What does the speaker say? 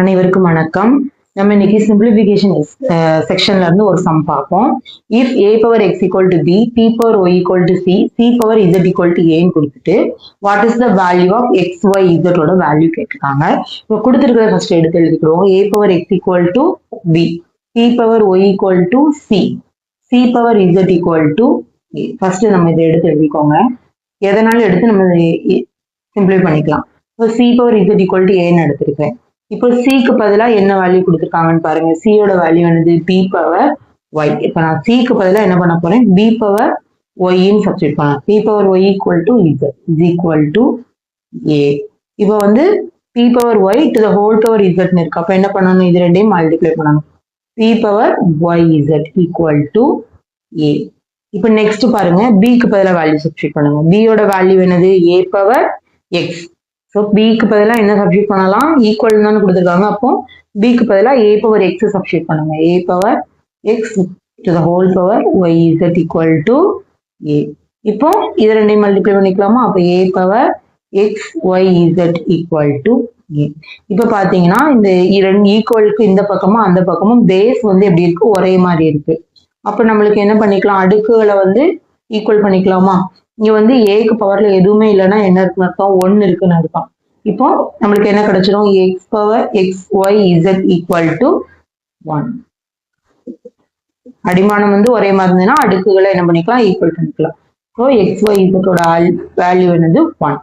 அனைவருக்கும் வணக்கம். நம்ம இன்னைக்கு சிம்பிளிஃபிகேஷன் செக்ஷன்ல இருந்து ஒரு சம் பார்ப்போம். If a power x equal to b, p power y equal to c, c power z equal to a கொடுத்துட்டு what is the value of x y z ஓட வேல்யூ கேட்கிறாங்க. இப்போ கொடுத்துருக்கிறத ஃபர்ஸ்ட் எடுத்து எழுதிக்கிறோம். a power x equal to b, p power y equal to c, c power z equal to a. First நம்ம இதை எடுத்து எழுதிக்கோங்க. எதனாலும் எடுத்து நம்ம சிம்பிளை பண்ணிக்கலாம். இப்போ c power z equal to a எடுத்திருக்கேன். இப்போ சிக்கு பதிலாக என்ன வேல்யூ கொடுத்துருக்காங்கன்னு பாருங்க. சியோட வேல்யூ என்னது? B power y. இப்போ நான் சிக்கு பதிலாக என்ன பண்ண போறேன்? பி பவர் ஒய்ன்னு சப்ஸ்டிட் பண்ணலாம். B power y equal to z is equal to a. இப்போ வந்து b power y to the whole power இசட்னு இருக்கு. அப்போ என்ன பண்ணணும்? இது ரெண்டையும் மல்டிப்ளை பண்ணணும். B power y z equal to a. இப்போ நெக்ஸ்ட் பாருங்க, பிக்கு பதிலாக வேல்யூ சப்ஸ்டிட் பண்ணுங்க. பியோட வேல்யூ என்னது? ஏ பவர் எக்ஸ். ஸோ பிக்கு பதிலாக என்ன சப்ஸ்டிட் பண்ணலாம்? ஈக்குவல் தான் கொடுத்துருக்காங்க. அப்போ பிக்கு பதிலாக ஏ பவர் எக்ஸ் சப்ஸ்டிட் பண்ணுங்க. A power x to the whole power y z equal to a. இப்போ இது ரெண்டையும் மல்டிப்ளை பண்ணிக்கலாமா? அப்போ a power x y z equal to a. இப்போ பார்த்தீங்கன்னா இந்த இரண்டு ஈக்குவலுக்கு இந்த பக்கமும் அந்த பக்கமும் பேஸ் வந்து எப்படி இருக்கு? ஒரே மாதிரி இருக்கு. அப்போ நம்மளுக்கு என்ன பண்ணிக்கலாம்? அடுக்குகளை வந்து ஈக்குவல் பண்ணிக்கலாமா? இங்க வந்து ஏக்கு பவர்ல எதுவுமே இல்லைன்னா என்ன இருக்குன்னு அர்த்தம்? 1 இருக்குன்னு அர்த்தம். இப்போ நம்மளுக்கு என்ன கிடைச்சிடும்? X power x y z equal to 1. அடிமானம் வந்து ஒரே மாதிரி இருந்ததுன்னா அடுக்குகளை என்ன பண்ணிக்கலாம்? ஈக்குவல் பண்ணிக்கலாம். ஸோ எக்ஸ் ஒய் இசட்டோட வேல்யூ என்னது? 1.